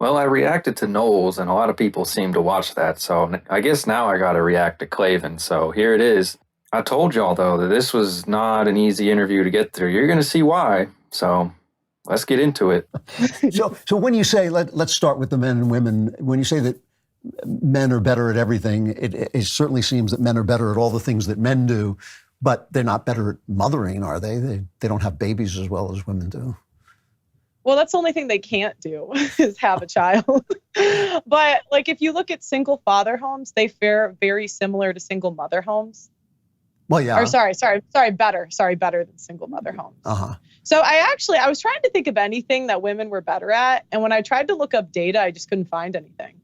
Well, I reacted to Knowles, and a lot of people seem to watch that, so I guess now I gotta react to Klavan. So here it is. I told y'all, though, that this was not an easy interview to get through. You're gonna see why, so let's get into it. So when you say, let's start with the men and women, when you say that men are better at everything, it certainly seems that men are better at all the things that men do, but they're not better at mothering, are they? They don't have babies as well as women do. Well, that's the only thing they can't do is have a child. But like, if you look at single father homes, they fare very similar to single mother homes. Well, yeah. Or sorry, better than single mother homes. Uh-huh. So I was trying to think of anything that women were better at. And when I tried to look up data, I just couldn't find anything.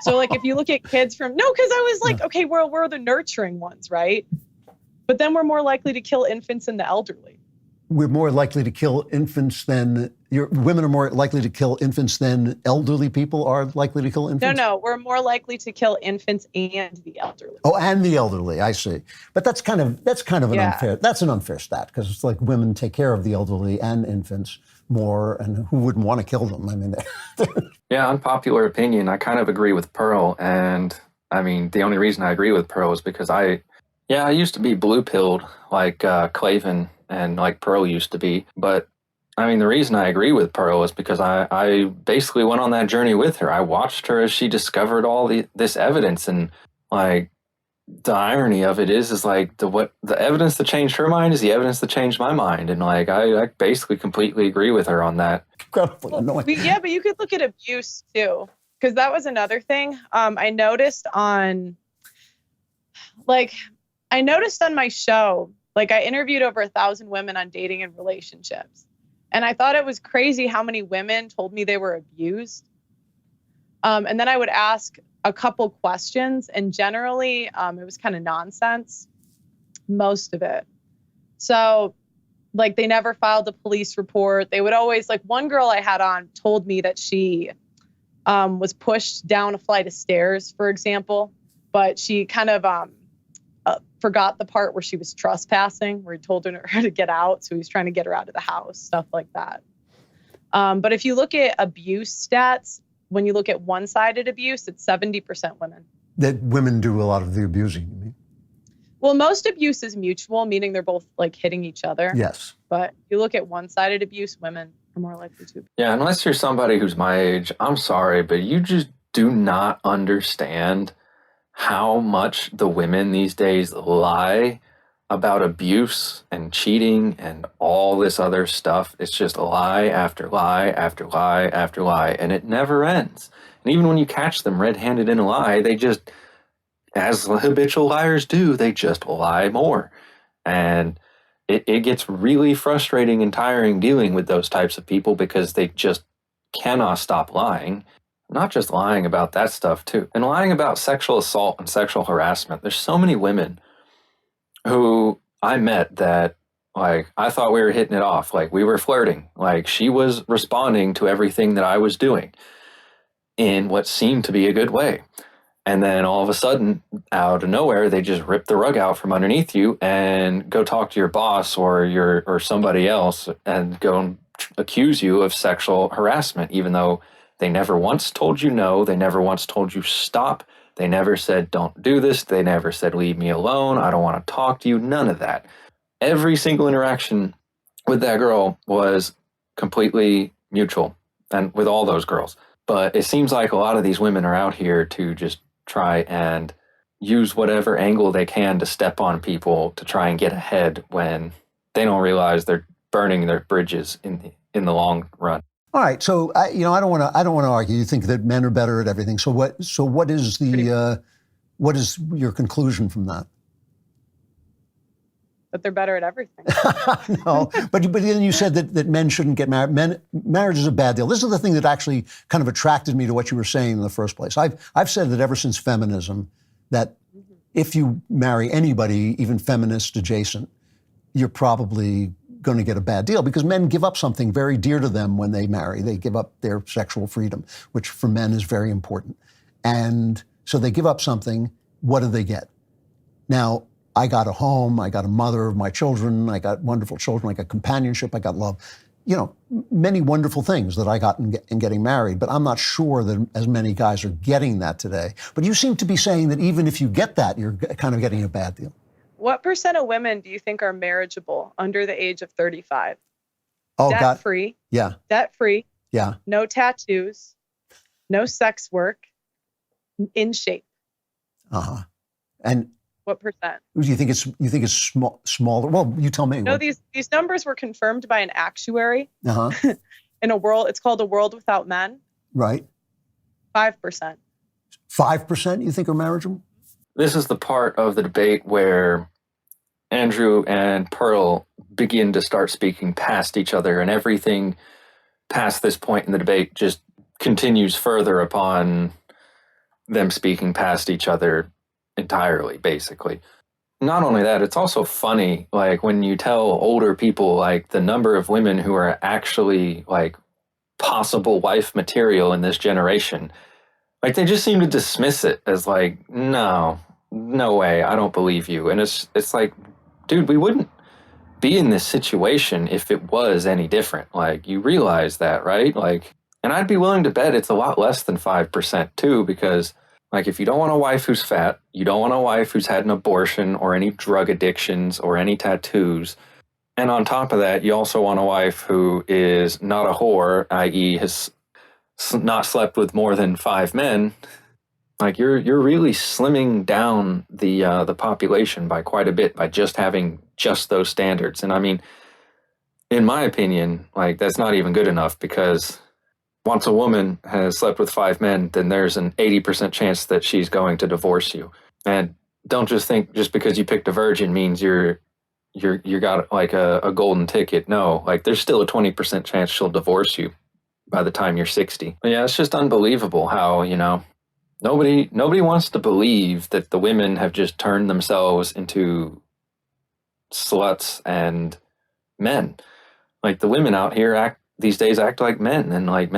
So like, if you look at kids because I was like, okay, we're the nurturing ones, right? But then we're more likely to kill infants and the elderly. We're more likely to kill infants than women are more likely to kill infants than elderly people are likely to kill infants? No, we're more likely to kill infants and the elderly. Oh, and the elderly, I see. But that's kind of an unfair stat, because it's like women take care of the elderly and infants more, and who wouldn't want to kill them? I mean, Yeah, unpopular opinion. I kind of agree with Pearl, and I mean, the only reason I agree with Pearl is because I used to be blue-pilled like Klavan and like Pearl used to be, but I mean, the reason I agree with Pearl is because I basically went on that journey with her. I watched her as she discovered all this evidence, and like the irony of it is like the evidence that changed her mind is the evidence that changed my mind, and like I basically completely agree with her on that. Incredibly annoying. Yeah, but you could look at abuse too, because that was another thing. I noticed on my show, like I interviewed over 1,000 women on dating and relationships. And I thought it was crazy how many women told me they were abused. And then I would ask a couple questions, and generally it was kind of nonsense, most of it. So like they never filed a police report. They would always, like one girl I had on told me that she was pushed down a flight of stairs, for example, but she kind of forgot the part where she was trespassing, where he told her to get out. So he was trying to get her out of the house, stuff like that. But if you look at abuse stats, when you look at one-sided abuse, it's 70% women. That women do a lot of the abusing, you mean? Well, most abuse is mutual, meaning they're both like hitting each other. Yes. But if you look at one-sided abuse, women are more likely to. Yeah, unless you're somebody who's my age, I'm sorry, but you just do not understand how much the women these days lie about abuse and cheating and all this other stuff. It's just lie after lie after lie after lie, and it never ends. And even when you catch them red-handed in a lie, they just, as habitual liars do, they just lie more. And it gets really frustrating and tiring dealing with those types of people, because they just cannot stop lying. Not just lying about that stuff too, and lying about sexual assault and sexual harassment. There's so many women who I met that like I thought we were hitting it off, like we were flirting, like she was responding to everything that I was doing in what seemed to be a good way. And then all of a sudden, out of nowhere, they just rip the rug out from underneath you and go talk to your boss or somebody else and go and accuse you of sexual harassment, even though they never once told you no. They never once told you stop. They never said, don't do this. They never said, leave me alone. I don't want to talk to you. None of that. Every single interaction with that girl was completely mutual, and with all those girls. But it seems like a lot of these women are out here to just try and use whatever angle they can to step on people to try and get ahead, when they don't realize they're burning their bridges in the long run. All right, so I don't want to argue. You think that men are better at everything. So what is your conclusion from that? That they're better at everything. No, but then you said that men shouldn't get married. Marriage is a bad deal. This is the thing that actually kind of attracted me to what you were saying in the first place. I've said that ever since feminism, that if you marry anybody, even feminist adjacent, you're probably going to get a bad deal, because men give up something very dear to them when they marry. They give up their sexual freedom, which for men is very important. And so they give up something. What do they get? Now, I got a home, I got a mother of my children, I got wonderful children, I got companionship, I got love. many wonderful things that I got in getting married, but I'm not sure that as many guys are getting that today. But you seem to be saying that even if you get that, you're kind of getting a bad deal. What percent of women do you think are marriageable under the age of 35? Oh, God. Debt-free. Yeah. Debt-free. Yeah. No tattoos. No sex work. In shape. Uh-huh. And what percent? Do you think it's smaller? Well, you tell me. No, these numbers were confirmed by an actuary. Uh-huh. In a world, it's called A World Without Men. Right. 5%. 5% you think are marriageable? This is the part of the debate where Andrew and Pearl begin to start speaking past each other, and everything past this point in the debate just continues further upon them speaking past each other entirely, basically. Not only that, it's also funny, like, when you tell older people, like, the number of women who are actually, like, possible wife material in this generation, like, they just seem to dismiss it as, like, no way, I don't believe you. And it's like, dude, we wouldn't be in this situation if it was any different. Like, you realize that, right? Like, and I'd be willing to bet it's a lot less than 5% too, because, like, if you don't want a wife who's fat, you don't want a wife who's had an abortion or any drug addictions or any tattoos, and on top of that, you also want a wife who is not a whore, i.e. has not slept with more than 5 men, like, you're really slimming down the population by quite a bit by just having just those standards. And I mean, in my opinion, like, that's not even good enough, because once a woman has slept with 5 men, then there's an 80% chance that she's going to divorce you. And don't just think just because you picked a virgin means you got like a golden ticket. No, like, there's still a 20% chance she'll divorce you by the time you're 60. But yeah, it's just unbelievable how, nobody wants to believe that the women have just turned themselves into sluts and men. Like, the women out here these days act like men, and like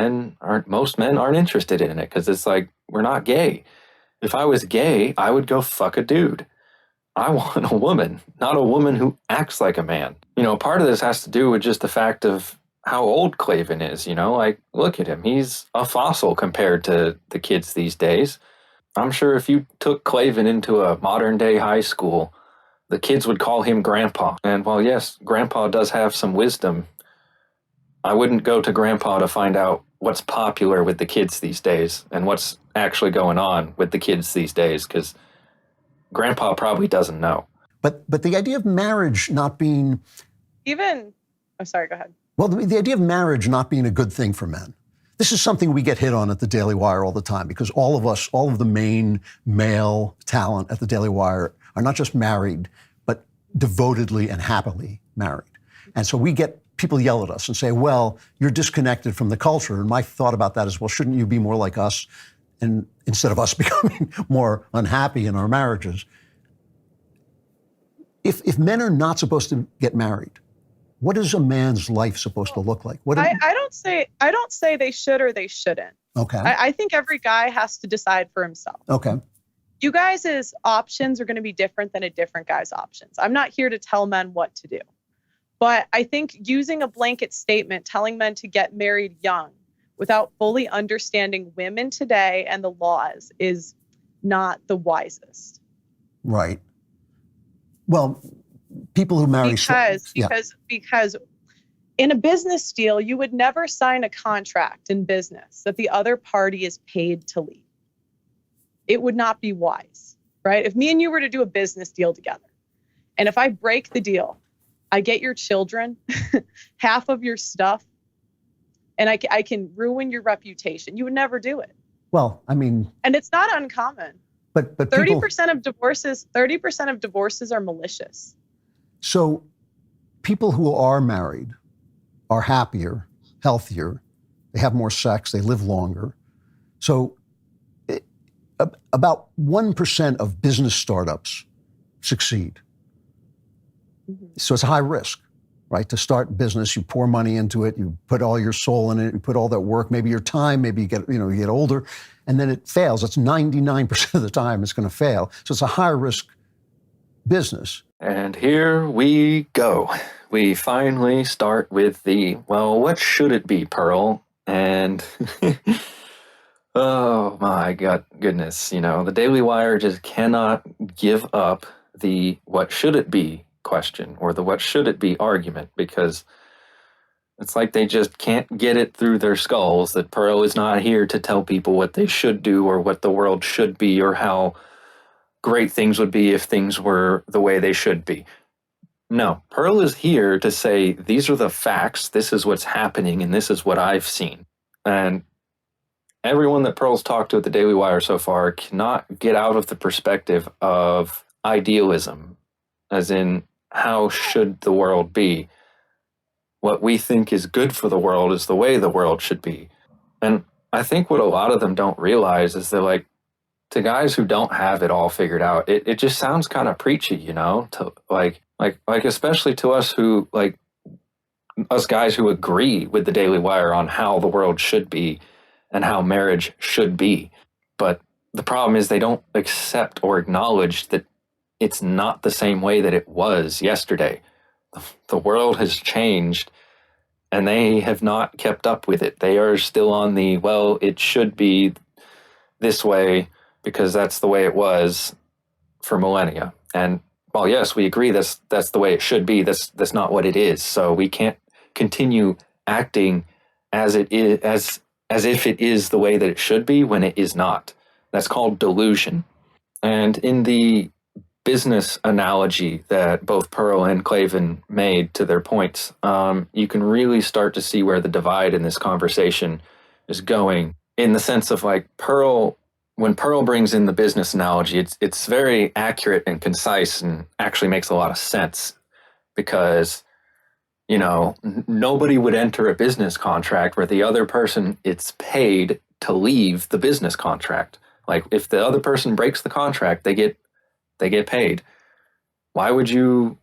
most men aren't interested in it, because it's like, we're not gay. If I was gay, I would go fuck a dude. I want a woman, not a woman who acts like a man. Part of this has to do with just the fact of how old Klavan is, like, look at him. He's a fossil compared to the kids these days. I'm sure if you took Klavan into a modern day high school, the kids would call him grandpa. And while yes, grandpa does have some wisdom, I wouldn't go to grandpa to find out what's popular with the kids these days and what's actually going on with the kids these days, because grandpa probably doesn't know. But the idea of marriage not being... Sorry, go ahead. Well, the idea of marriage not being a good thing for men. This is something we get hit on at the Daily Wire all the time, because all of the main male talent at the Daily Wire are not just married, but devotedly and happily married. And so we get people yell at us and say, well, you're disconnected from the culture. And my thought about that is, well, shouldn't you be more like us, and instead of us becoming more unhappy in our marriages? If men are not supposed to get married, what is a man's life supposed to look like? I don't say they should or they shouldn't. Okay. I think every guy has to decide for himself. Okay. You guys' options are going to be different than a different guy's options. I'm not here to tell men what to do. But I think using a blanket statement, telling men to get married young without fully understanding women today and the laws, is not the wisest. Right. Well, people who marry... Because in a business deal, you would never sign a contract in business that the other party is paid to leave. It would not be wise, right? If me and you were to do a business deal together, and if I break the deal, I get your children, half of your stuff, and I can ruin your reputation, you would never do it. Well, I mean... And it's not uncommon. But 30% of divorces are malicious. So people who are married are happier, healthier, they have more sex, they live longer. So about 1% of business startups succeed. Mm-hmm. So it's a high risk, right? To start business, you pour money into it, you put all your soul in it, you put all that work, maybe your time, maybe you get older, and then it fails. It's 99% of the time it's going to fail. So it's a high risk business. And here we go. we finally start with well, what should it be, Pearl? And oh my goodness, the Daily Wire just cannot give up the what should it be question or the what should it be argument, because it's like they just can't get it through their skulls that Pearl is not here to tell people what they should do or what the world should be or how great things would be if things were the way they should be. No, Pearl is here to say, these are the facts, this is what's happening, and this is what I've seen. And everyone that Pearl's talked to at the Daily Wire so far cannot get out of the perspective of idealism, as in, how should the world be? What we think is good for the world is the way the world should be. And I think what a lot of them don't realize is that, like, to guys who don't have it all figured out, it just sounds kind of preachy, to like especially to us who, like, us guys who agree with the Daily Wire on how the world should be and how marriage should be. But the problem is they don't accept or acknowledge that it's not the same way that it was yesterday. The world has changed and they have not kept up with it. They are still on the, well, it should be this way because that's the way it was for millennia. And while yes, we agree that's the way it should be, that's not what it is. So we can't continue acting as it is, as if it is the way that it should be when it is not. That's called delusion. And in the business analogy that both Pearl and Klavan made to their points, you can really start to see where the divide in this conversation is going, in the sense of, like, when Pearl brings in the business analogy, it's very accurate and concise and actually makes a lot of sense, because nobody would enter a business contract where the other person, it's paid to leave the business contract. Like, if the other person breaks the contract, they get paid. Why would you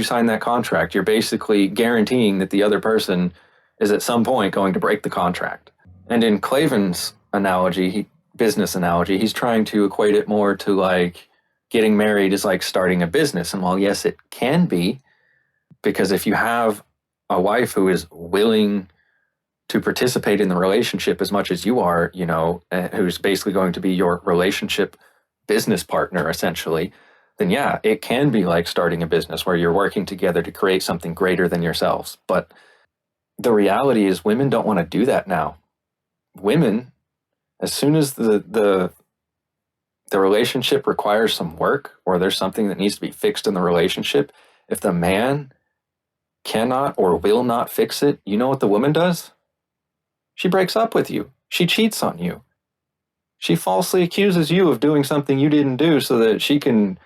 sign that contract? You're basically guaranteeing that the other person is at some point going to break the contract. And in Klavan's business analogy, he's trying to equate it more to, like, getting married is like starting a business. And while yes, it can be, because if you have a wife who is willing to participate in the relationship as much as you are, who's basically going to be your relationship business partner, essentially, then yeah, it can be like starting a business where you're working together to create something greater than yourselves. But the reality is women don't want to do that now. Women, as soon as the relationship requires some work or there's something that needs to be fixed in the relationship, if the man cannot or will not fix it, you know what the woman does? She breaks up with you. She cheats on you. She falsely accuses you of doing something you didn't do so that she can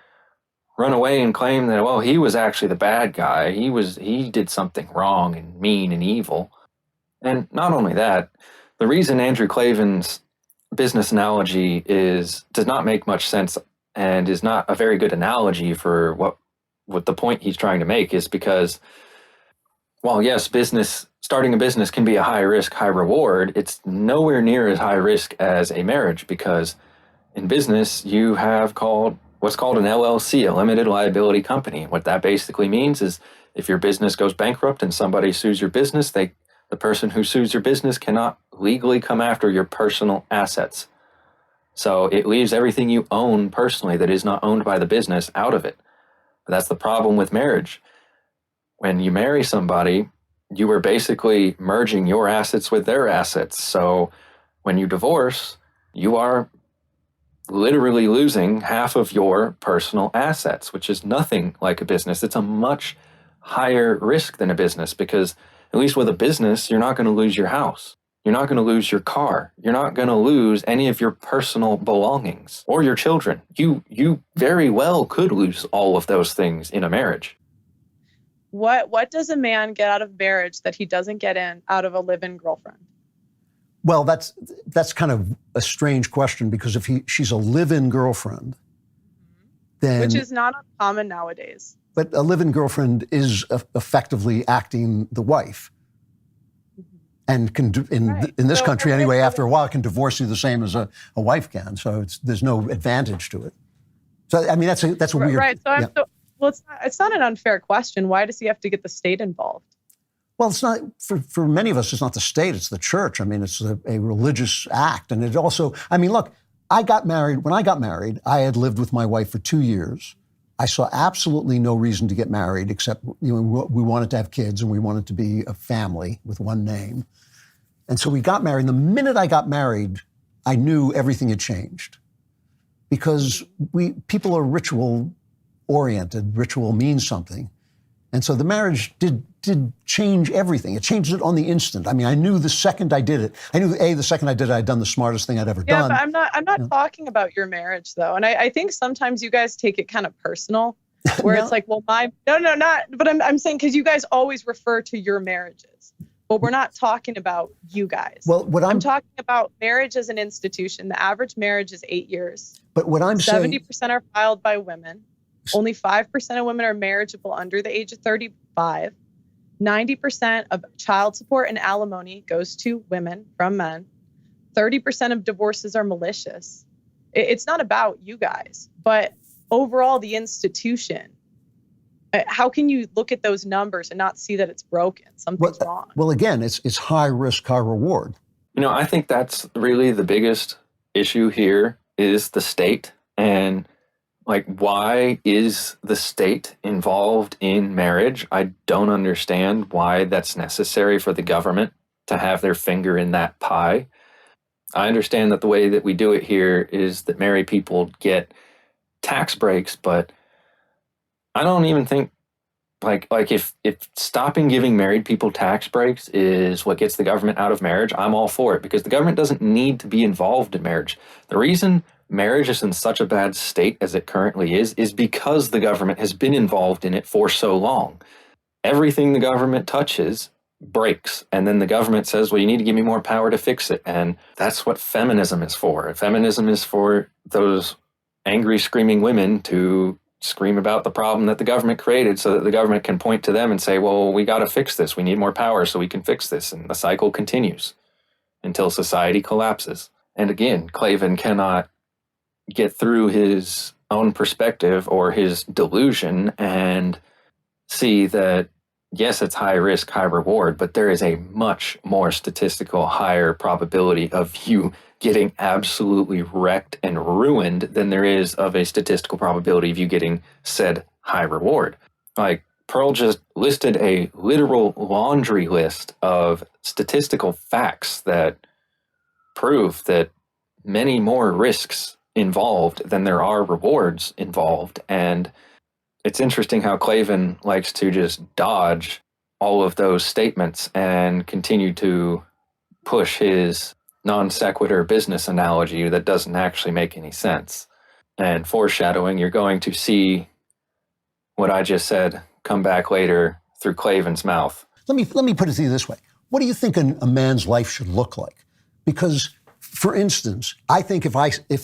run away and claim that, well, he was actually the bad guy. He did something wrong and mean and evil. And not only that, the reason Andrew Klavan's business analogy does not make much sense and is not a very good analogy for what the point he's trying to make is because, while yes, starting a business can be a high risk, high reward, it's nowhere near as high risk as a marriage, because in business you have what's called an LLC, a limited liability company. What that basically means is if your business goes bankrupt and somebody sues your business, the person who sues your business cannot legally come after your personal assets. So it leaves everything you own personally that is not owned by the business out of it. But that's the problem with marriage. When you marry somebody, you are basically merging your assets with their assets. So when you divorce, you are literally losing half of your personal assets, which is nothing like a business. It's a much higher risk than a business, because at least with a business, you're not going to lose your house. You're not going to lose your car. You're not going to lose any of your personal belongings or your children. You very well could lose all of those things in a marriage. What does a man get out of marriage that he doesn't get out of a live-in girlfriend? Well, that's kind of a strange question, because if she's a live-in girlfriend, then... Which is not uncommon nowadays. But a live-in girlfriend is effectively acting the wife. And can do, in this country anyway, after a while, can divorce you the same as a wife can. So there's no advantage to it. So I mean, that's a weird... Right. So Well, it's not an unfair question. Why does he have to get the state involved? Well, it's not, for many of us, it's not the state, it's the church. I mean, it's a religious act. And it also, I mean, look, I got married. When I got married, I had lived with my wife for 2 years. I saw absolutely no reason to get married except, you know, we wanted to have kids and we wanted to be a family with one name. And so we got married. And the minute I got married, I knew everything had changed. Because people are ritual oriented. Ritual means something. And so the marriage did change everything. It changed it on the instant. I mean, I knew the second I did it. I knew, the second I did it, I'd done the smartest thing I'd ever done. Yeah, but I'm not talking about your marriage, though. And I think sometimes you guys take it kind of personal, where No. it's like, well, not. But I'm saying, because you guys always refer to your marriages. But we're not talking about you guys. Well, what I'm talking about marriage as an institution. The average marriage is 8 years. But what I'm saying, 70% are filed by women. Only 5% of women are marriageable under the age of 35. 90% of child support and alimony goes to women from men. 30% of divorces are malicious. It's not about you guys, but overall the institution. How can you look at those numbers and not see that it's broken? Something's wrong. Well, again, it's high risk, high reward. You know, I think that's really the biggest issue here is the state. And like, why is the state involved in marriage? I don't understand why that's necessary for the government to have their finger in that pie. I understand that the way that we do it here is that married people get tax breaks, but I don't even think like if stopping giving married people tax breaks is what gets the government out of marriage, I'm all for it, because the government doesn't need to be involved in marriage. The reason marriage is in such a bad state as it currently is because the government has been involved in it for so long. Everything the government touches breaks, and then the government says, well, you need to give me more power to fix it. And that's what feminism is for. Feminism is for those angry, screaming women to scream about the problem that the government created so that the government can point to them and say, well, we got to fix this. We need more power so we can fix this. And the cycle continues until society collapses. And again, Klavan cannot get through his own perspective or his delusion and see that, yes, it's high risk, high reward, but there is a much more statistical higher probability of you getting absolutely wrecked and ruined than there is of a statistical probability of you getting said high reward. Like, Pearl just listed a literal laundry list of statistical facts that prove that many more risks involved than there are rewards involved. And it's interesting how Klavan likes to just dodge all of those statements and continue to push his non sequitur business analogy that doesn't actually make any sense. And foreshadowing, you're going to see what I just said come back later through Klavan's mouth. Let me put it to you this way. What do you think a man's life should look like? Because, for instance, I think if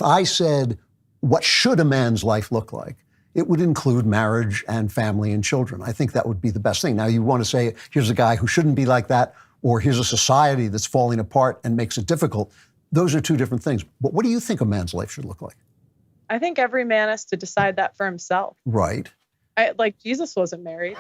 I said, what should a man's life look like, it would include marriage and family and children. I think that would be the best thing. Now, you want to say, here's a guy who shouldn't be like that, or here's a society that's falling apart and makes it difficult. Those are two different things. But what do you think a man's life should look like? I think every man has to decide that for himself. Right. Like, Jesus wasn't married.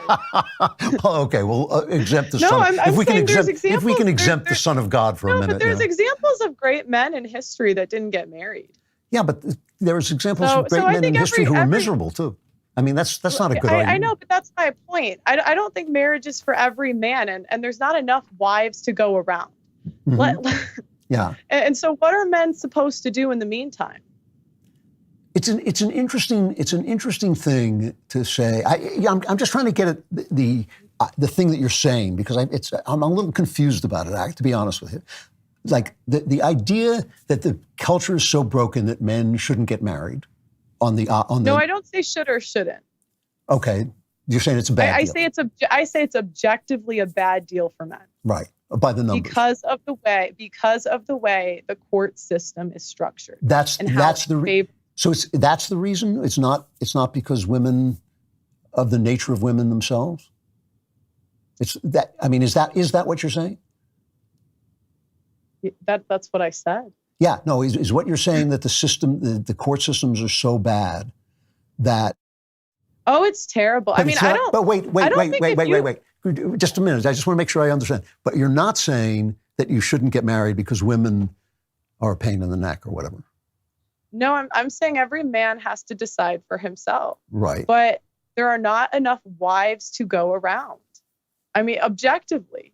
Okay, well, exempt the No, son. I'm If we can saying there's exempt, if we can examples. exempt the son of God for a No, minute. but there's yeah. examples of great men in history that didn't get married. Yeah, but there's examples So- of great so I men in think history who are every- miserable too. I mean, that's not a good argument. I know, but that's my point. I don't think marriage is for every man, and there's not enough wives to go around. Mhm. Yeah. And so what are men supposed to do in the meantime? It's an interesting thing to say. I'm just trying to get at the thing that you're saying, because I'm a little confused about it, to be honest with you. Like the idea that the culture is so broken that men shouldn't get married No, I don't say should or shouldn't. Okay, you're saying it's a bad deal. I say it's objectively a bad deal for men. Right, by the numbers. Because of the way the court system is structured. That's the So that's the reason? It's not because women, of the nature of women themselves? It's that, I mean, is that what you're saying? That's what I said. Yeah, no, is what you're saying that the court systems are so bad that Oh, it's terrible. I But mean, it's I not, don't. but wait, I wait, don't wait, think wait, if wait, you, wait, wait. Just a minute. I just want to make sure I understand. But you're not saying that you shouldn't get married because women are a pain in the neck or whatever. No, I'm saying every man has to decide for himself. Right. But there are not enough wives to go around. I mean, objectively,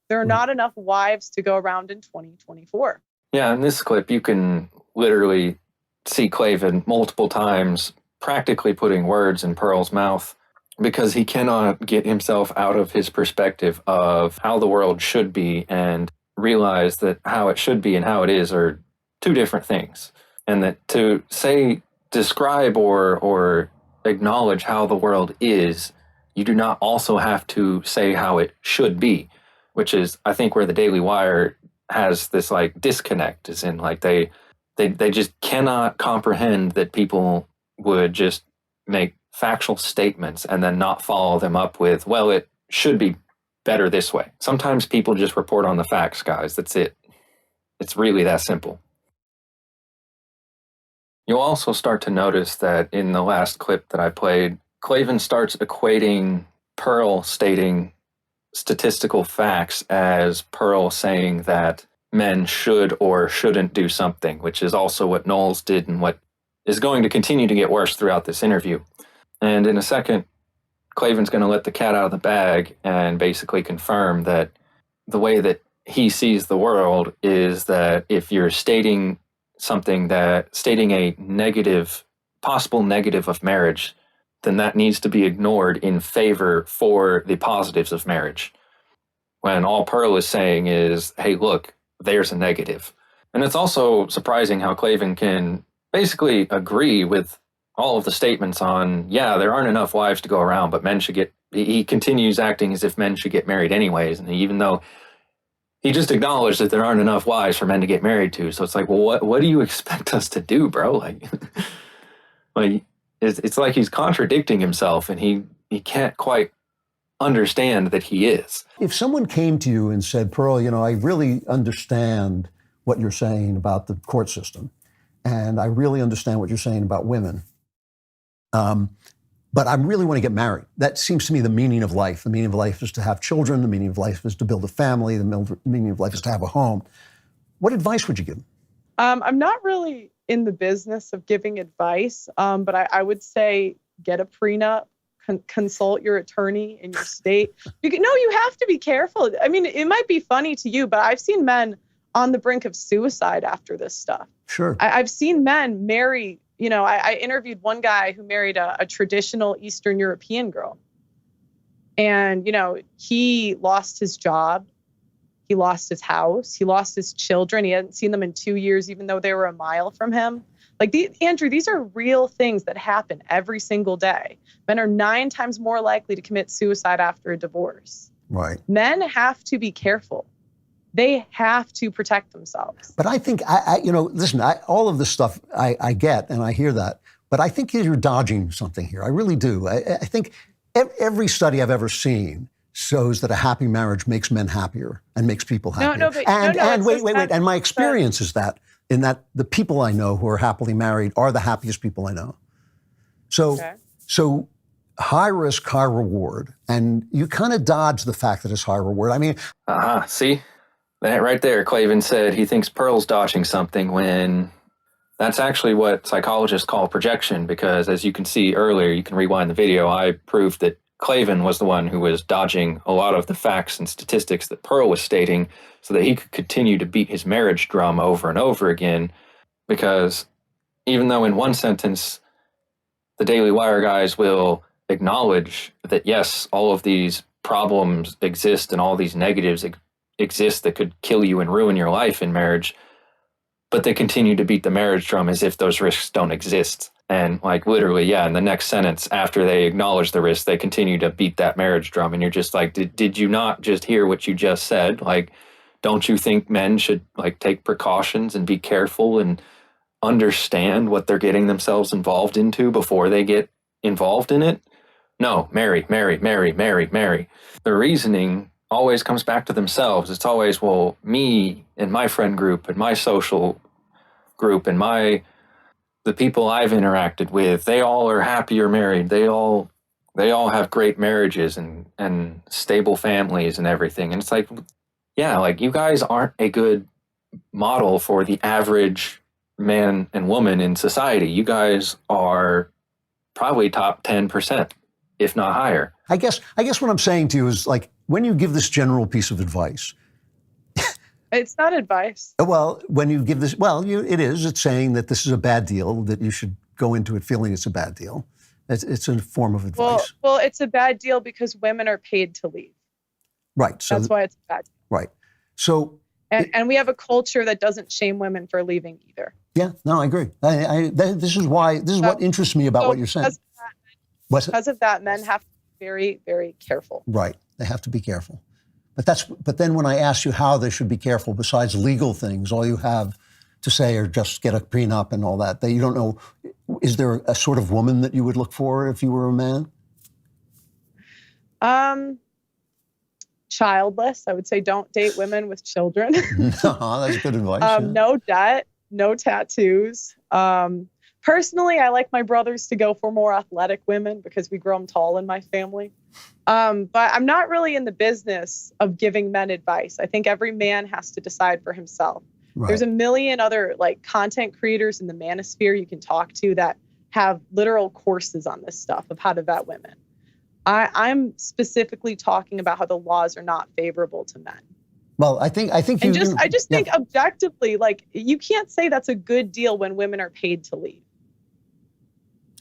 there are not enough wives to go around in 2024. Yeah, in this clip, you can literally see Klavan multiple times practically putting words in Pearl's mouth because he cannot get himself out of his perspective of how the world should be and realize that how it should be and how it is are two different things. And that to say, describe or acknowledge how the world is, you do not also have to say how it should be, which is, I think, where the Daily Wire has this like disconnect, is in like they just cannot comprehend that people would just make factual statements and then not follow them up with, well, it should be better this way. Sometimes people just report on the facts, guys. That's it. It's really that simple. You'll also start to notice that in the last clip that I played, Klavan starts equating Pearl stating statistical facts as Pearl saying that men should or shouldn't do something, which is also what Knowles did and what is going to continue to get worse throughout this interview. And in a second, Klavan's going to let the cat out of the bag and basically confirm that the way that he sees the world is that if you're stating a negative, possible negative of marriage, then that needs to be ignored in favor for the positives of marriage. When all Pearl is saying is, hey, look, there's a negative. And it's also surprising how Klavan can basically agree with all of the statements on, yeah, there aren't enough wives to go around, but men should get, he continues acting as if men should get married anyways. And even though he just acknowledged that there aren't enough wives for men to get married to. So it's like, well, what do you expect us to do, bro? Like, like it's like he's contradicting himself and he can't quite understand that he is. If someone came to you and said, Pearl, I really understand what you're saying about the court system, and I really understand what you're saying about women, but I really want to get married. That seems to me the meaning of life. The meaning of life is to have children. The meaning of life is to build a family. The meaning of life is to have a home. What advice would you give? I'm not really in the business of giving advice, but I would say get a prenup, consult your attorney in your state. You have to be careful. I mean, it might be funny to you, but I've seen men on the brink of suicide after this stuff. Sure. I've seen men marry. I interviewed one guy who married a traditional Eastern European girl. And, he lost his job. He lost his house. He lost his children. He hadn't seen them in 2 years, even though they were a mile from him. Like, Andrew, these are real things that happen every single day. Men are 9 times more likely to commit suicide after a divorce. Right. Men have to be careful. They have to protect themselves. But I think, listen, all of this stuff I get and I hear that, but I think you're dodging something here. I really do. I think every study I've ever seen shows that a happy marriage makes men happier and makes people happier. Wait. And my experience is that the people I know who are happily married are the happiest people I know. So high risk, high reward. And you kind of dodge the fact that it's high reward. I mean, see? That right there, Klavan said he thinks Pearl's dodging something when that's actually what psychologists call projection, because as you can see earlier, you can rewind the video, I proved that Klavan was the one who was dodging a lot of the facts and statistics that Pearl was stating so that he could continue to beat his marriage drum over and over again, because even though in one sentence, the Daily Wire guys will acknowledge that, yes, all of these problems exist and all these negatives exist that could kill you and ruin your life in marriage, but they continue to beat the marriage drum as if those risks don't exist. And like literally, yeah, in the next sentence after they acknowledge the risk, they continue to beat that marriage drum. And you're just like, did you not just hear what you just said? Like, don't you think men should like take precautions and be careful and understand what they're getting themselves involved into before they get involved in it? No, marry. The reasoning always comes back to themselves. It's always, well, me and my friend group and my social group and the people I've interacted with, they all are happier married. They all they all have great marriages and stable families and everything. And it's like, yeah, like you guys aren't a good model for the average man and woman in society. You guys are probably top 10%, if not higher. I guess what I'm saying to you is, like, when you give this general piece of advice, It's not advice. well, when you give this, well, it is. It's saying that this is a bad deal, that you should go into it feeling it's a bad deal. It's a form of advice. Well, it's a bad deal because women are paid to leave. Right. So that's why it's a bad deal. Right. So. And we have a culture that doesn't shame women for leaving either. Yeah. No, I agree. This is what interests me about what you're saying. Because of that, men have to be very, very careful. Right. They have to be careful. But then when I ask you how they should be careful, besides legal things, all you have to say are just get a prenup and all that. You don't know. Is there a sort of woman that you would look for if you were a man? Childless. I would say don't date women with children. That's good advice. Yeah. No debt, no tattoos. Personally, I like my brothers to go for more athletic women because we grow them tall in my family. But I'm not really in the business of giving men advice. I think every man has to decide for himself. Right. There's a million other content creators in the manosphere you can talk to that have literal courses on this stuff of how to vet women. I'm specifically talking about how the laws are not favorable to men. Well, I think I just think objectively, you can't say that's a good deal when women are paid to leave.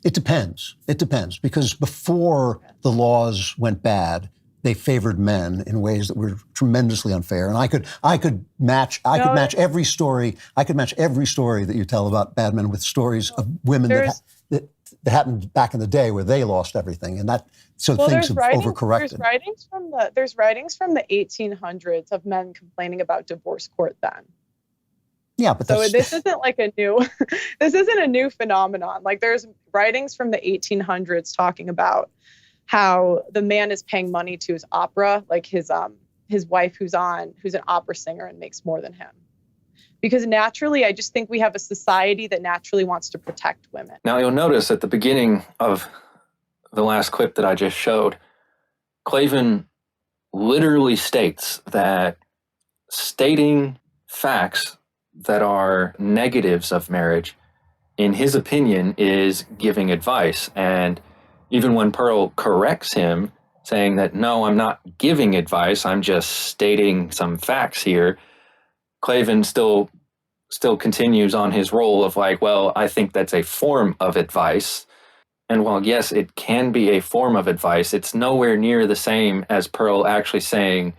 It depends. Because before the laws went bad, they favored men in ways that were tremendously unfair. And I could match every story. I could match every story that you tell about bad men with stories of women that happened back in the day where they lost everything, and things have overcorrected. There's writings from the 1800s of men complaining about divorce court then. Yeah, but this isn't this isn't a new phenomenon. There's writings from the 1800s talking about how the man is paying money to his opera, his wife who's an opera singer and makes more than him. Because naturally, I just think we have a society that naturally wants to protect women. Now you'll notice at the beginning of the last clip that I just showed, Klavan literally states that stating facts that are negatives of marriage, in his opinion, is giving advice. And even when Pearl corrects him, saying that, no, I'm not giving advice, I'm just stating some facts here, Klavan still continues on his role of well, I think that's a form of advice. And while, yes, it can be a form of advice, it's nowhere near the same as Pearl actually saying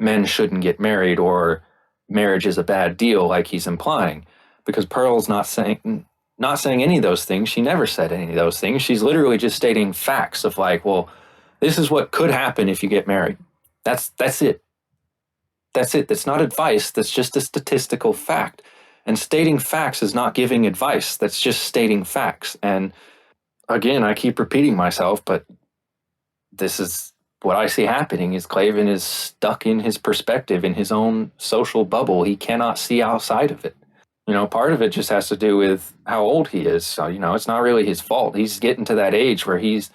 men shouldn't get married or marriage is a bad deal, like he's implying. Because Pearl's not saying any of those things. She never said any of those things. She's literally just stating facts of well, this is what could happen if you get married. That's it. That's it. That's not advice. That's just a statistical fact. And stating facts is not giving advice. That's just stating facts. And again, I keep repeating myself, but this is what I see happening is Klavan is stuck in his perspective, in his own social bubble. He cannot see outside of it. Part of it just has to do with how old he is. So, it's not really his fault. He's getting to that age where he's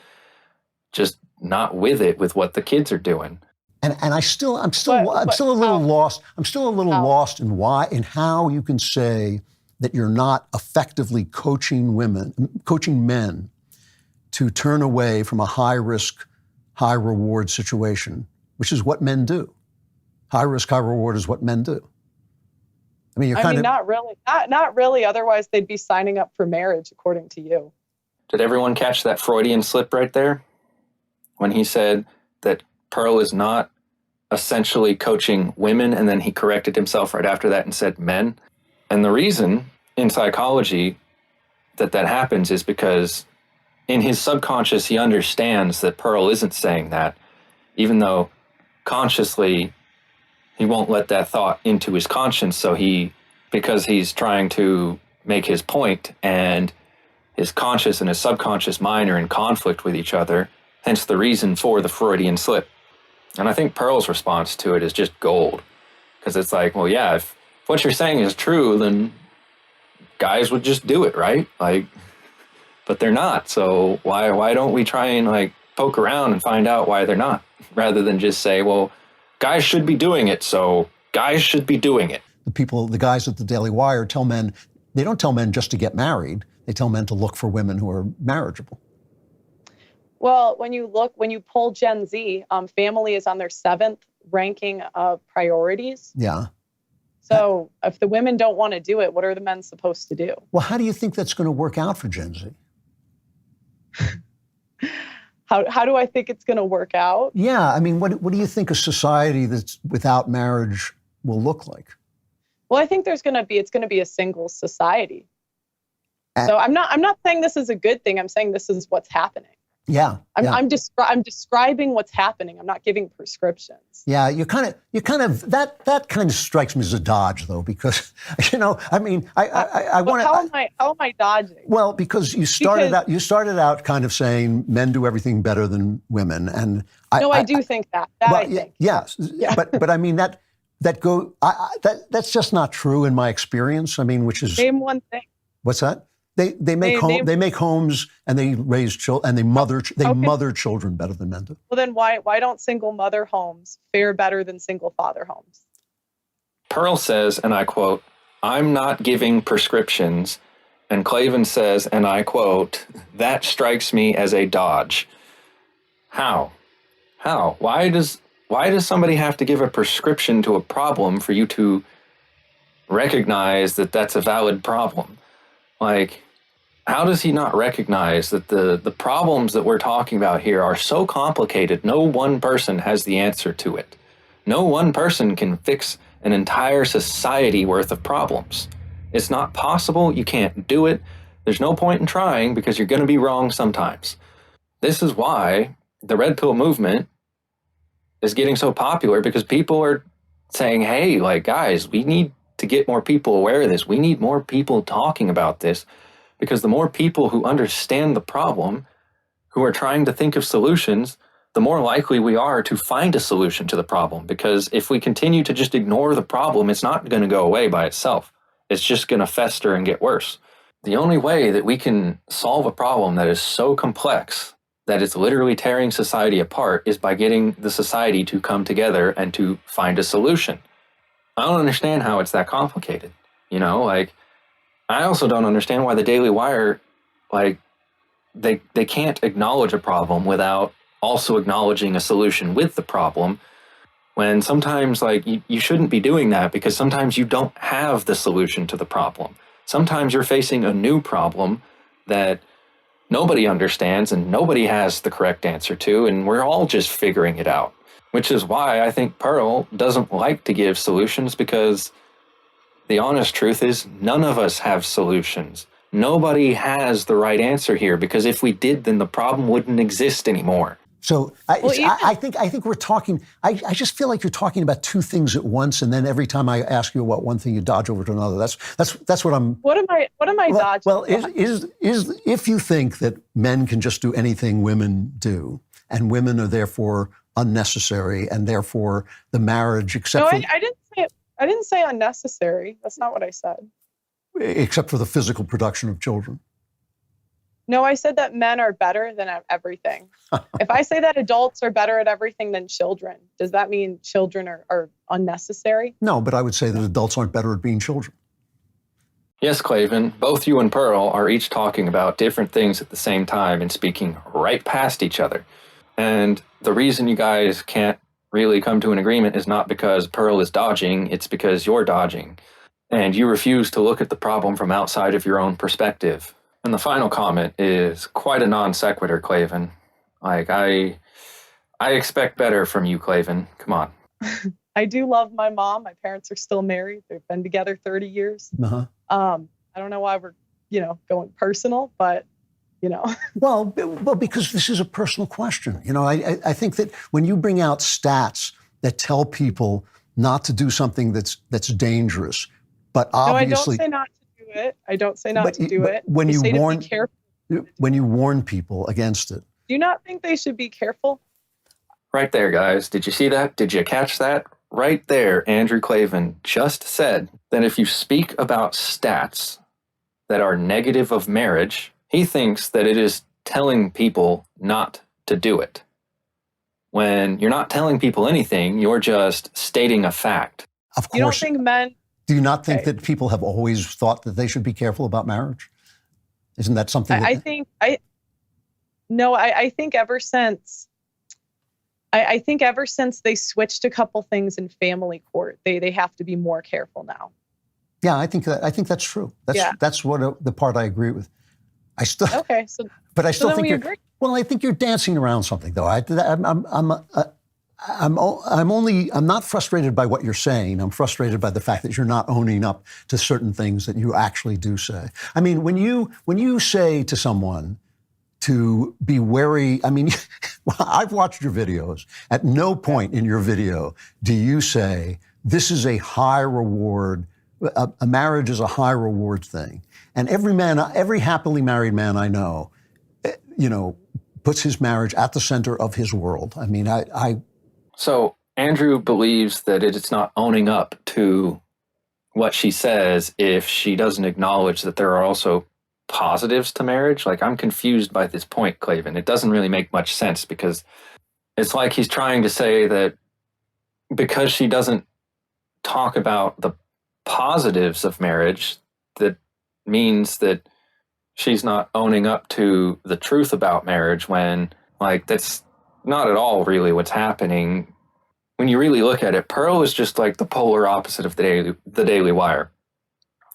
just not with it with what the kids are doing. And I'm still a little lost. I'm still a little lost in how you can say that you're not effectively coaching men to turn away from a high risk, high reward situation, which is what men do. High risk, high reward is what men do. I mean, not really. Otherwise, they'd be signing up for marriage, according to you. Did everyone catch that Freudian slip right there? When he said that Pearl is not essentially coaching women, and then he corrected himself right after that and said men. And the reason in psychology that happens is because in his subconscious, he understands that Pearl isn't saying that, even though consciously he won't let that thought into his conscience. So because he's trying to make his point, and his conscious and his subconscious mind are in conflict with each other, hence the reason for the Freudian slip. And I think Pearl's response to it is just gold. Because it's well, yeah, if what you're saying is true, then guys would just do it, right? But they're not. So why don't we try and poke around and find out why they're not, rather than just say, well, guys should be doing it, so guys should be doing it. The guys at the Daily Wire tell men, they don't tell men just to get married. They tell men to look for women who are marriageable. Well, when you poll Gen Z, family is on their 7th ranking of priorities. Yeah. So if the women don't want to do it, what are the men supposed to do? Well, how do you think that's going to work out for Gen Z? How do I think it's going to work out? Yeah, I mean, what do you think a society that's without marriage will look like? Well, I think it's going to be a single society. So I'm not saying this is a good thing. I'm saying this is what's happening. Yeah. I'm describing what's happening. I'm not giving prescriptions. Yeah, that kind of strikes me as a dodge, though, because I mean, I want to. How am I dodging? Well, because you started out kind of saying men do everything better than women, and I do think that. I think. Yes, yeah. but I mean that's just not true in my experience. I mean, which is name one thing. What's that? They make homes and they raise children and they mother children better than men do. Well, then why don't single mother homes fare better than single father homes? Pearl says, and I quote, "I'm not giving prescriptions," and Klavan says, and I quote, "That strikes me as a dodge." How? Why does somebody have to give a prescription to a problem for you to recognize that that's a valid problem? Like, how does he not recognize that the problems that we're talking about here are so complicated, no one person has the answer to it. No one person can fix an entire society worth of problems. It's not possible. You can't do it. There's no point in trying because you're going to be wrong sometimes. This is why the Red Pill movement is getting so popular, because people are saying, hey, like, guys, we need to get more people aware of this. We need more people talking about this, because the more people who understand the problem, who are trying to think of solutions, the more likely we are to find a solution to the problem. Because if we continue to just ignore the problem, it's not going to go away by itself. It's just going to fester and get worse. The only way that we can solve a problem that is so complex that it's literally tearing society apart is by getting the society to come together and to find a solution. I don't understand how it's that complicated. Like, I also don't understand why the Daily Wire, like, they can't acknowledge a problem without also acknowledging a solution with the problem, when sometimes, like, you shouldn't be doing that, because sometimes you don't have the solution to the problem. Sometimes you're facing a new problem that nobody understands and nobody has the correct answer to, and we're all just figuring it out. Which is why I think Pearl doesn't like to give solutions, because the honest truth is none of us have solutions. Nobody has the right answer here, because if we did, then the problem wouldn't exist anymore. So I think we're talking. I just feel like you're talking about two things at once, and then every time I ask you about one thing, you dodge over to another. That's what I'm. What am I dodging? Well, is if you think that men can just do anything women do, and women are therefore unnecessary, and therefore the marriage, I didn't say unnecessary. That's not what I said. Except for the physical production of children. No, I said that men are better than at everything. If I say that adults are better at everything than children, does that mean children are unnecessary? No, but I would say that adults aren't better at being children. Yes, Klavan, both you and Pearl are each talking about different things at the same time and speaking right past each other. And the reason you guys can't really come to an agreement is not because Pearl is dodging, it's because you're dodging. And you refuse to look at the problem from outside of your own perspective. And the final comment is quite a non sequitur, Klavan. Like, I expect better from you, Klavan. Come on. I do love my mom. My parents are still married. They've been together 30 years. Uh-huh. I don't know why we're, going personal, but, Well, because this is a personal question. I think that when you bring out stats that tell people not to do something that's dangerous, but obviously. No, I don't say not to do it. I don't say not to do it. When I you say warn, to be careful. When you warn people against it. Do you not think they should be careful? Right there, guys. Did you see that? Did you catch that? Right there, Andrew Klavan just said that if you speak about stats that are negative of marriage, he thinks that it is telling people not to do it. When you're not telling people anything, you're just stating a fact. Of course. You don't think men... Do you not think Okay. that people have always thought that they should be careful about marriage? Isn't that something that... I think ever since... I think ever since they switched a couple things in family court, they have to be more careful now. Yeah, I think that's true. That's what the part I agree with. I still... Okay, so... But I still then think we you're... agree. Well, I think you're dancing around something, though. I'm not frustrated by what you're saying. I'm frustrated by the fact that you're not owning up to certain things that you actually do say. I mean, when you say to someone to be wary, I mean, I've watched your videos. At no point in your video do you say, this is a high reward, a marriage is a high reward thing. And every happily married man I know, puts his marriage at the center of his world. I mean, So Andrew believes that it's not owning up to what she says if she doesn't acknowledge that there are also positives to marriage. Like, I'm confused by this point, Klavan. It doesn't really make much sense, because it's like he's trying to say that because she doesn't talk about the positives of marriage, that means that she's not owning up to the truth about marriage, when, like, that's not at all really what's happening. When you really look at it, Pearl is just like the polar opposite of the Daily Wire.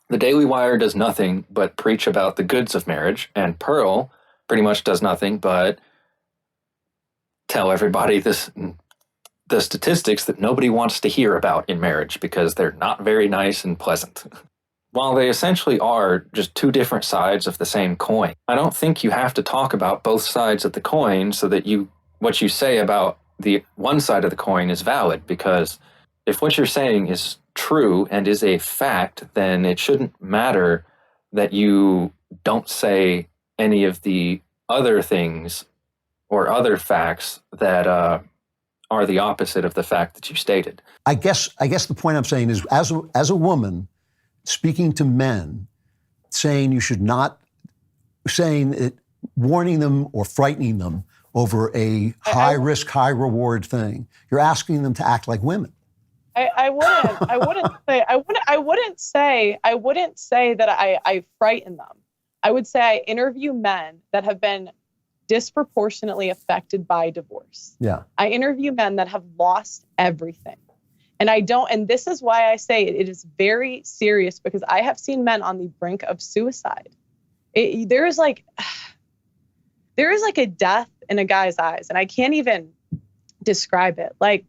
The Daily Wire does nothing but preach about the goods of marriage, and Pearl pretty much does nothing but tell everybody the statistics that nobody wants to hear about in marriage, because they're not very nice and pleasant. While they essentially are just two different sides of the same coin, I don't think you have to talk about both sides of the coin so that what you say about the one side of the coin is valid, because if what you're saying is true and is a fact, then it shouldn't matter that you don't say any of the other things or other facts that are the opposite of the fact that you stated. I guess the point I'm saying is, as a woman speaking to men, saying you should not, warning them or frightening them over a high risk, high reward thing, you're asking them to act like women. I wouldn't say that I frighten them. I would say I interview men that have been disproportionately affected by divorce. Yeah. I interview men that have lost everything. And this is why I say it is very serious, because I have seen men on the brink of suicide. There is like a death in a guy's eyes, and I can't even describe it. Like,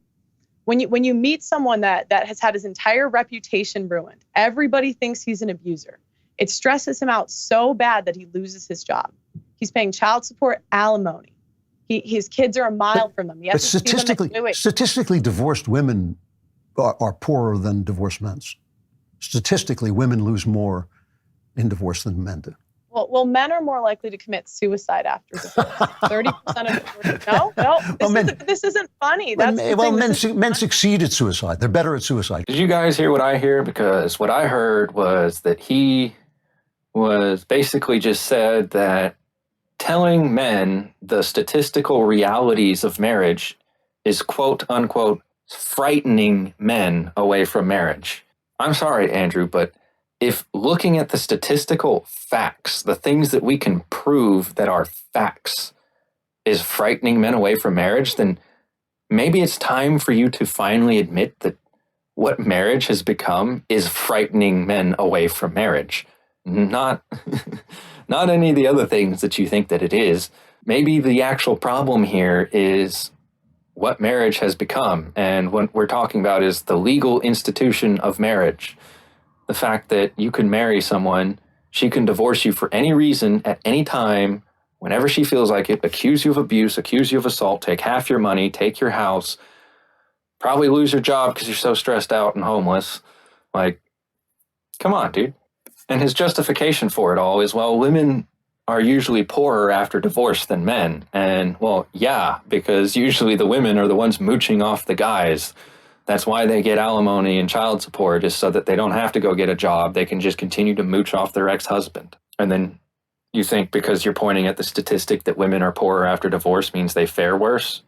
when you meet someone that has had his entire reputation ruined, everybody thinks he's an abuser. It stresses him out so bad that he loses his job. He's paying child support, alimony. His kids are a mile from him. But statistically, divorced women are poorer than divorced men. Statistically, women lose more in divorce than men do. Well, men are more likely to commit suicide after divorce. 30% of divorce. No. This isn't funny. Men succeed at suicide. They're better at suicide. Did you guys hear what I hear? Because what I heard was that he was basically just said that telling men the statistical realities of marriage is, quote unquote, frightening men away from marriage. I'm sorry, Andrew, but if looking at the statistical facts, the things that we can prove that are facts, is frightening men away from marriage, then maybe it's time for you to finally admit that what marriage has become is frightening men away from marriage. Not any of the other things that you think that it is. Maybe the actual problem here is what marriage has become. And what we're talking about is the legal institution of marriage. The fact that you can marry someone, she can divorce you for any reason at any time, whenever she feels like it, accuse you of abuse, accuse you of assault, take half your money, take your house, probably lose your job because you're so stressed out and homeless. Like, come on, dude. And his justification for it all is, well, women are usually poorer after divorce than men. And, well, yeah, because usually the women are the ones mooching off the guys. That's why they get alimony and child support, is so that they don't have to go get a job. They can just continue to mooch off their ex-husband. And then You think because you're pointing at the statistic that women are poorer after divorce means they fare worse?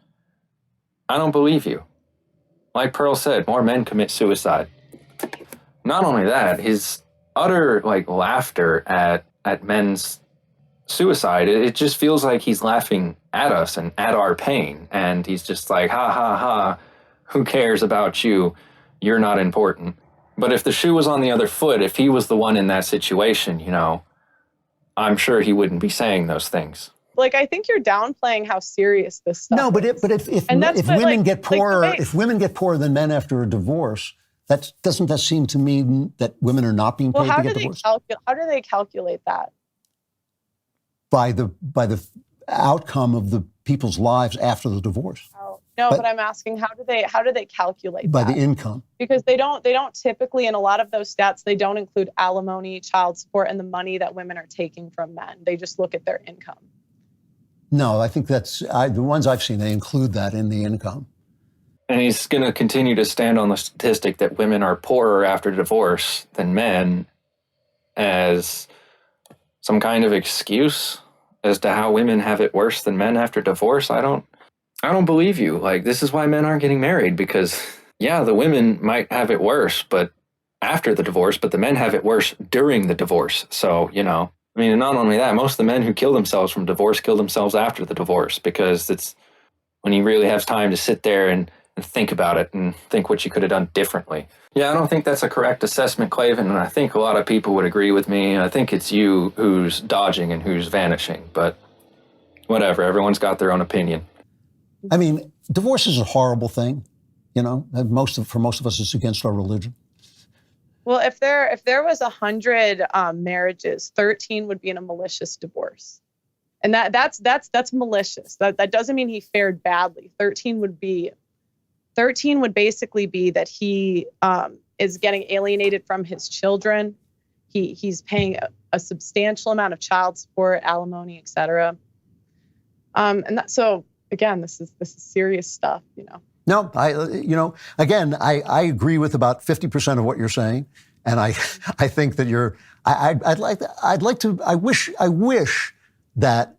I don't believe you. Like Pearl said, more men commit suicide. Not only that, his utter laughter at men's suicide, it just feels like he's laughing at us and at our pain. And he's just like, ha ha ha, who cares about you? You're not important. But if the shoe was on the other foot, if he was the one in that situation, I'm sure he wouldn't be saying those things. Like, I think you're downplaying how serious this stuff No, but is. if women get poorer, if women get poorer than men after a divorce, doesn't that seem to mean that women are not being paid to get divorced? How do they calculate that? By the outcome of the people's lives after the divorce. Oh, no, but I'm asking, how do they calculate by that? The income? Because they don't typically, in a lot of those stats, they don't include alimony, child support, and the money that women are taking from men. They just look at their income. No, I think the ones I've seen, they include that in the income. And he's going to continue to stand on the statistic that women are poorer after divorce than men as some kind of excuse as to how women have it worse than men after divorce. I don't believe you. Like, this is why men aren't getting married, because yeah, the women might have it worse, but after the divorce, but the men have it worse during the divorce. So, I mean, not only that, most of the men who kill themselves from divorce kill themselves after the divorce, because it's when you really have time to sit there and think about it and think what you could have done differently. Yeah, I don't think that's a correct assessment, Klavan, and I think a lot of people would agree with me. I think it's you who's dodging and who's vanishing, but whatever, everyone's got their own opinion. I mean, divorce is a horrible thing, and for most of us, it's against our religion. Well, if there was 100 marriages, 13 would be in a malicious divorce, and that's malicious. That doesn't mean he fared badly. 13 would basically be that he is getting alienated from his children. He's paying a substantial amount of child support, alimony, etc. So again, this is serious stuff, No, I agree with about 50% of what you're saying, and I think that I wish that.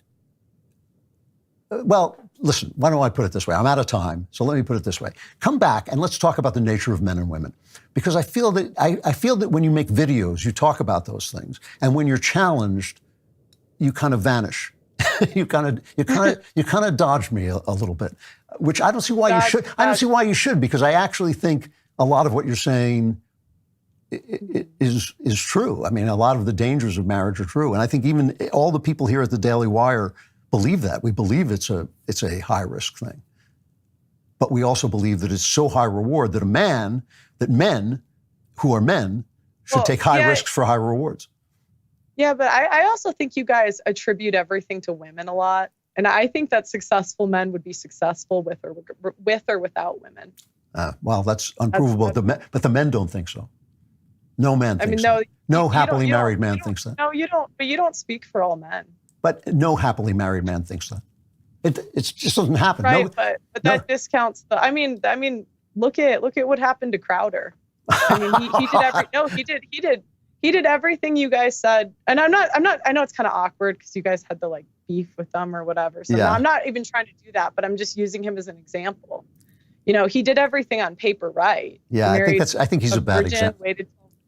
Well, listen, why don't I put it this way? I'm out of time, so let me put it this way. Come back and let's talk about the nature of men and women, because I feel that when you make videos, you talk about those things, and when you're challenged, you kind of vanish. you kind of dodge me a little bit, which I don't see why you should. I don't see why you should, because I actually think a lot of what you're saying is true. I mean, a lot of the dangers of marriage are true, and I think even all the people here at the Daily Wire believe that. We believe it's a high risk thing, but we also believe that it's so high reward that men who are men should take high risks for high rewards. Yeah, but I also think you guys attribute everything to women a lot. And I think that successful men would be successful with or without women. Well, that's unprovable, but the men don't think so. No man thinks that. No happily married man thinks that. No, you don't. But you don't speak for all men. But no happily married man thinks that. It just doesn't happen. Right, but that discounts the. I mean, look at what happened to Crowder. I mean, he did everything you guys said. And I know it's kind of awkward because you guys had the beef with them or whatever. So I'm not even trying to do that, but I'm just using him as an example. He did everything on paper right. Yeah, I think he's a bad example.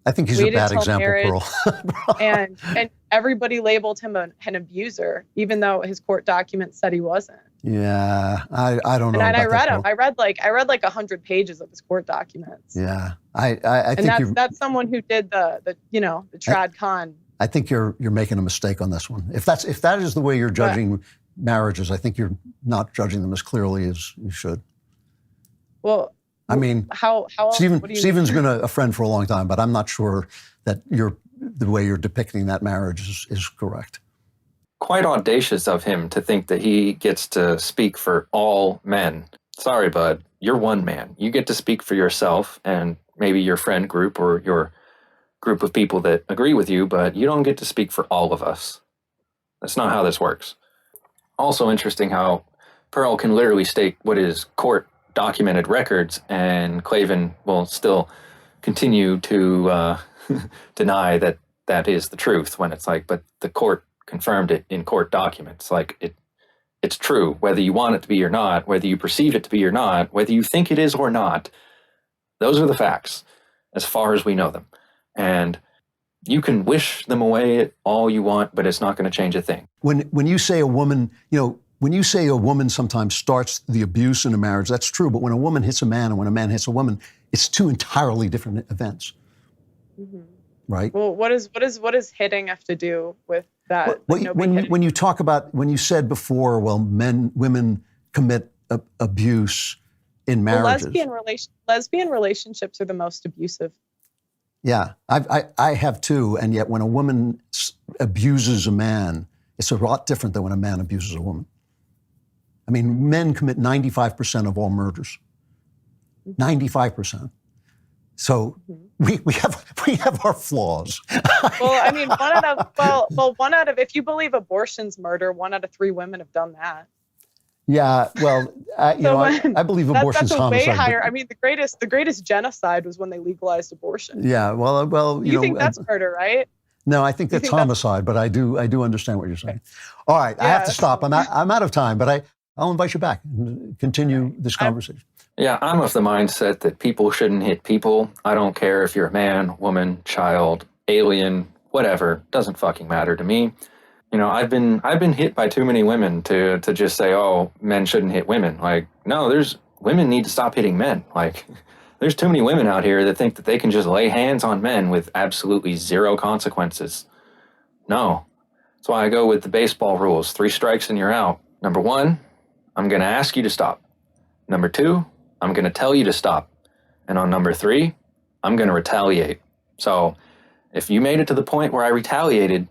I think he's a bad example, Pearl. and everybody labeled him an abuser, even though his court documents said he wasn't. Yeah, I don't know. And I read him. I read like 100 pages of his court documents. Yeah, I think that's someone who did the trad con. I think you're making a mistake on this one. If that is the way you're judging marriages, I think you're not judging them as clearly as you should. Well, I mean, how Stephen's been a friend for a long time, but I'm not sure that the way you're depicting that marriage is correct. Quite audacious of him to think that he gets to speak for all men. Sorry, bud, you're one man. You get to speak for yourself and maybe your friend group or your group of people that agree with you, but you don't get to speak for all of us. That's not how this works. Also interesting how Pearl can literally state what is court documented records, and Klavan will still continue to deny that is the truth when it's but the court confirmed it in court documents. Like it's true, whether you want it to be or not, whether you perceive it to be or not, whether you think it is or not. Those are the facts as far as we know them. And you can wish them away all you want, but it's not going to change a thing. When you say a woman, when you say a woman sometimes starts the abuse in a marriage, that's true. But when a woman hits a man and when a man hits a woman, it's two entirely different events. Mm-hmm. Right? Well, what does hitting have to do with that? When you talk about, when you said before, well, women commit abuse in marriages. Well, lesbian relationships are the most abusive. Yeah, I have too. And yet when a woman abuses a man, it's a lot different than when a man abuses a woman. I mean, men commit 95% of all murders. 95%. So we have our flaws. Well, I mean, one out of, if you believe abortion's murder, 1 out of 3 women have done that. Yeah, well, I believe abortion's that's a homicide. way higher. I mean, the greatest genocide was when they legalized abortion. Yeah, well, you think that's murder, right? No, I think that's homicide, but I do understand what you're saying. All right, I have to stop. I'm out of time, but I'll invite you back and continue this conversation. Yeah, I'm of the mindset that people shouldn't hit people. I don't care if you're a man, woman, child, alien, whatever. Doesn't fucking matter to me. I've been hit by too many women to just say, oh, men shouldn't hit women. Like, no, women need to stop hitting men. Like, there's too many women out here that think that they can just lay hands on men with absolutely zero consequences. No. That's why I go with the baseball rules. 3 strikes and you're out. Number 1, I'm going to ask you to stop. Number 2, I'm going to tell you to stop. And on number 3, I'm going to retaliate. So if you made it to the point where I retaliated,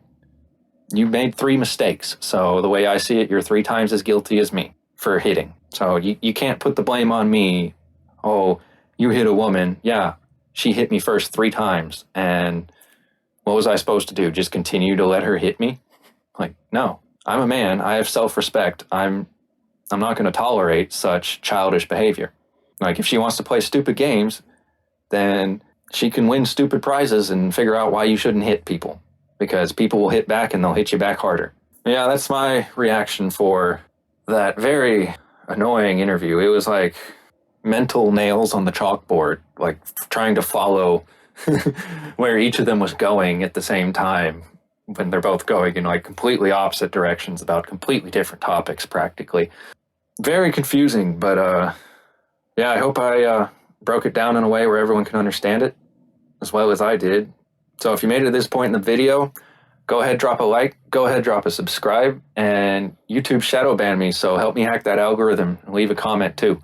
you made 3 mistakes. So the way I see it, you're 3 times as guilty as me for hitting. So you can't put the blame on me. Oh, you hit a woman. Yeah, she hit me first 3 times. And what was I supposed to do? Just continue to let her hit me? Like, no, I'm a man. I have self-respect. I'm not going to tolerate such childish behavior. Like, if she wants to play stupid games, then she can win stupid prizes and figure out why you shouldn't hit people. Because people will hit back and they'll hit you back harder. Yeah, that's my reaction for that very annoying interview. It was like mental nails on the chalkboard, like trying to follow where each of them was going at the same time when they're both going in like completely opposite directions about completely different topics practically. Very confusing, but yeah, I hope I broke it down in a way where everyone can understand it as well as I did. So if you made it to this point in the video, go ahead, drop a like, go ahead, drop a subscribe, and YouTube shadow ban me, so help me hack that algorithm and leave a comment too.